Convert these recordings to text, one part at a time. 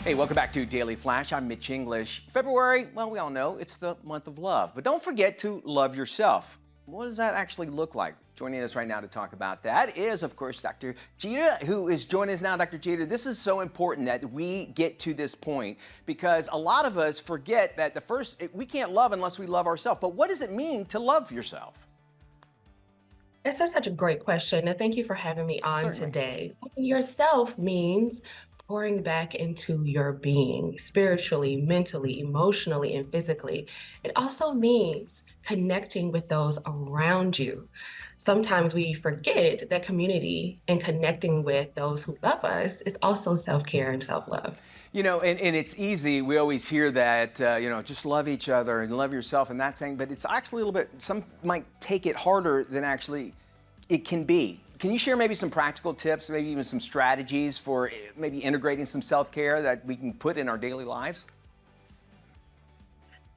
Hey, welcome back to Daily Flash. I'm Mitch English. February, well, we all know it's the month of love, but don't forget to love yourself. What does that actually look like? Joining us right now to talk about that is, of course, Dr. Jeter, who is joining us now. Dr. Jeter, this is so important that we get to this point because a lot of us forget that we can't love unless we love ourselves. But what does it mean to love yourself? This is such a great question, and thank you for having me on Certainly. today. Loving yourself means pouring back into your being spiritually, mentally, emotionally, and physically. It also means connecting with those around you. Sometimes we forget that community and connecting with those who love us is also self care and self love. And it's easy. We always hear that, just love each other and love yourself and that saying, but it's actually a little bit, some might take it harder than actually it can be. Can you share maybe some practical tips, maybe even some strategies for maybe integrating some self-care that we can put in our daily lives?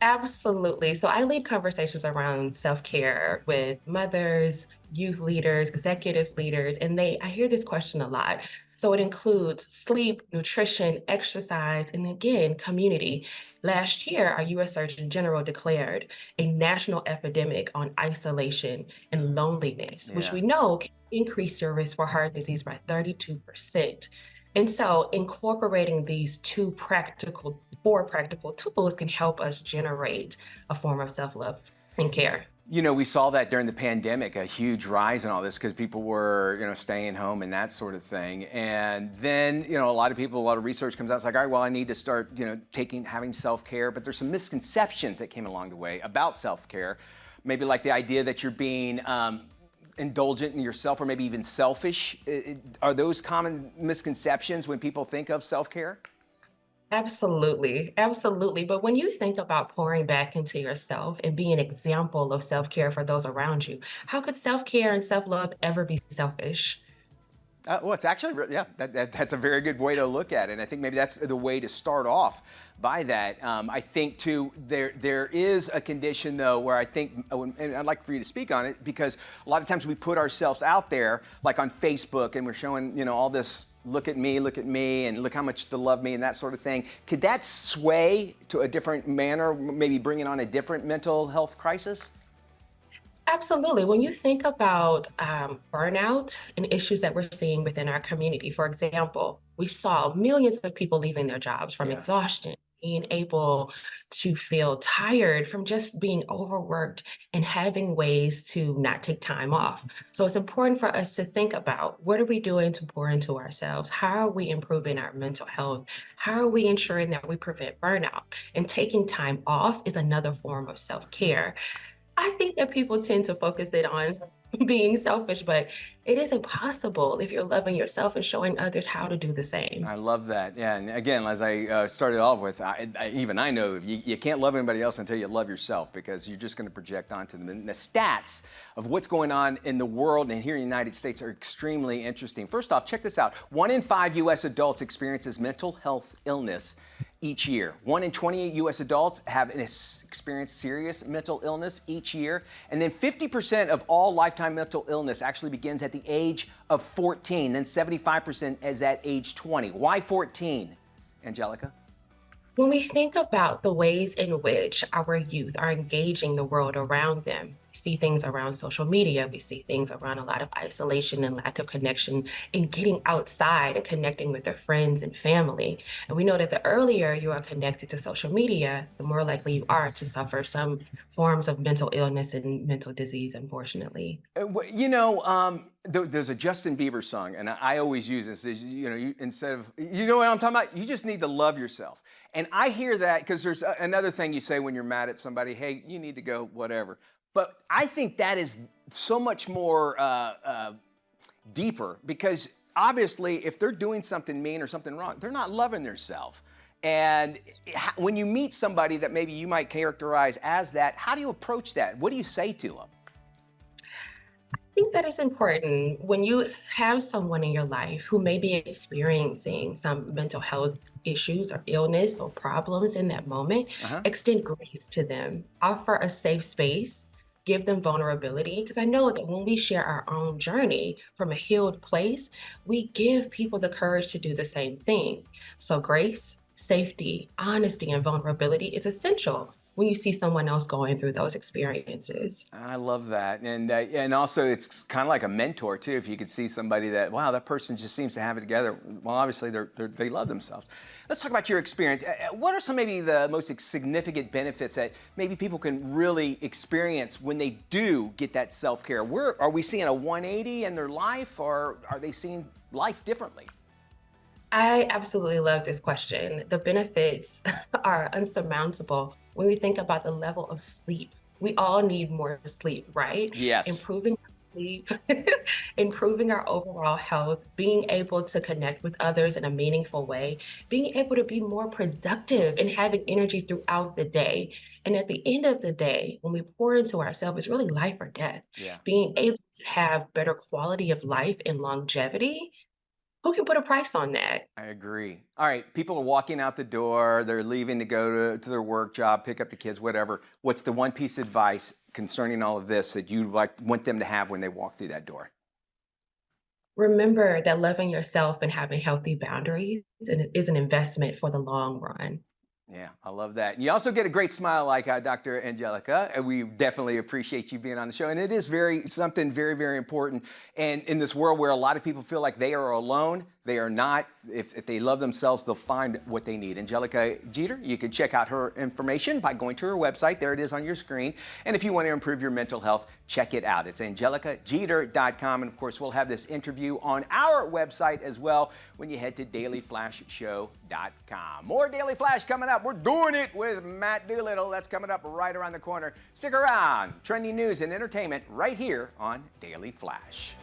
Absolutely. So I lead conversations around self-care with mothers, youth leaders, executive leaders, and I hear this question a lot. So it includes sleep, nutrition, exercise, and again, community. Last year, our US Surgeon General declared a national epidemic on isolation and loneliness, which Yeah. we know can increase your risk for heart disease by 32%. And so incorporating these four practical tools can help us generate a form of self-love and care. We saw that during the pandemic, a huge rise in all this because people were, staying home and that sort of thing. And then, a lot of research comes out. It's like, all right, well, I need to start, having self-care. But there's some misconceptions that came along the way about self-care. Maybe like the idea that you're being indulgent in yourself or maybe even selfish. Are those common misconceptions when people think of self-care? Absolutely, absolutely. But when you think about pouring back into yourself and being an example of self-care for those around you, how could self-care and self-love ever be selfish? Well, it's actually, yeah, that's a very good way to look at it. And I think maybe that's the way to start off by that. I think, too, there is a condition, though, where I think, and I'd like for you to speak on it, because a lot of times we put ourselves out there, like on Facebook, and we're showing, all this look at me, and look how much to love me, and that sort of thing. Could that sway to a different manner, maybe bringing on a different mental health crisis? Absolutely. When you think about burnout and issues that we're seeing within our community, for example, we saw millions of people leaving their jobs from Yeah. exhaustion, being able to feel tired from just being overworked and having ways to not take time off. So it's important for us to think about what are we doing to pour into ourselves? How are we improving our mental health? How are we ensuring that we prevent burnout? And taking time off is another form of self care. I think that people tend to focus it on being selfish, but it is impossible if you're loving yourself and showing others how to do the same. I love that. Yeah, and again, as I started off with, even I know you can't love anybody else until you love yourself because you're just going to project onto them. And the stats of what's going on in the world and here in the United States are extremely interesting. First off, check this out. 1 in 5 U.S. adults experiences mental health illness each year. 1 in 28 U.S. adults have experienced serious mental illness each year. And then 50% of all lifetime mental illness actually begins at the age of 14. Then 75% is at age 20. Why 14, Angelica? When we think about the ways in which our youth are engaging the world around them, we see things around social media, we see things around a lot of isolation and lack of connection and getting outside and connecting with their friends and family. And we know that the earlier you are connected to social media, the more likely you are to suffer some forms of mental illness and mental disease, unfortunately. There's a Justin Bieber song, and I always use this. Instead of, you know what I'm talking about? You just need to love yourself. And I hear that because there's another thing you say when you're mad at somebody, hey, you need to go, whatever. But I think that is so much more deeper because obviously if they're doing something mean or something wrong, they're not loving themselves. And when you meet somebody that maybe you might characterize as that, how do you approach that? What do you say to them? I think that it's important when you have someone in your life who may be experiencing some mental health issues or illness or problems in that moment, Uh-huh. extend grace to them, offer a safe space, give them vulnerability. Because I know that when we share our own journey from a healed place, we give people the courage to do the same thing. So, grace, safety, honesty, and vulnerability is essential when you see someone else going through those experiences. I love that, and also it's kind of like a mentor too. If you could see somebody that, wow, that person just seems to have it together. Well, obviously they love themselves. Let's talk about your experience. What are some maybe the most significant benefits that maybe people can really experience when they do get that self-care? Where are we seeing a 180 in their life, or are they seeing life differently? I absolutely love this question. The benefits are unsurmountable when we think about the level of sleep. We all need more sleep, right? Yes. Improving sleep, improving our overall health, being able to connect with others in a meaningful way, being able to be more productive and having energy throughout the day. And at the end of the day, when we pour into ourselves, it's really life or death. Yeah. Being able to have better quality of life and longevity, who can put a price on that? I agree. All right, people are walking out the door, they're leaving to go to their work job, pick up the kids, whatever. What's the one piece of advice concerning all of this that you want them to have when they walk through that door? Remember that loving yourself and having healthy boundaries is an investment for the long run. Yeah, I love that. And you also get a great smile like Dr. Angelica, and we definitely appreciate you being on the show. And it is something very, very important. And in this world where a lot of people feel like they are alone, they are not. If they love themselves, they'll find what they need. Angelica Jeter, you can check out her information by going to her website. There it is on your screen. And if you want to improve your mental health, check it out. It's angelicajeter.com. And of course, we'll have this interview on our website as well when you head to dailyflashshow.com. More Daily Flash coming up. We're doing it with Matt Doolittle. That's coming up right around the corner. Stick around. Trending news and entertainment right here on Daily Flash.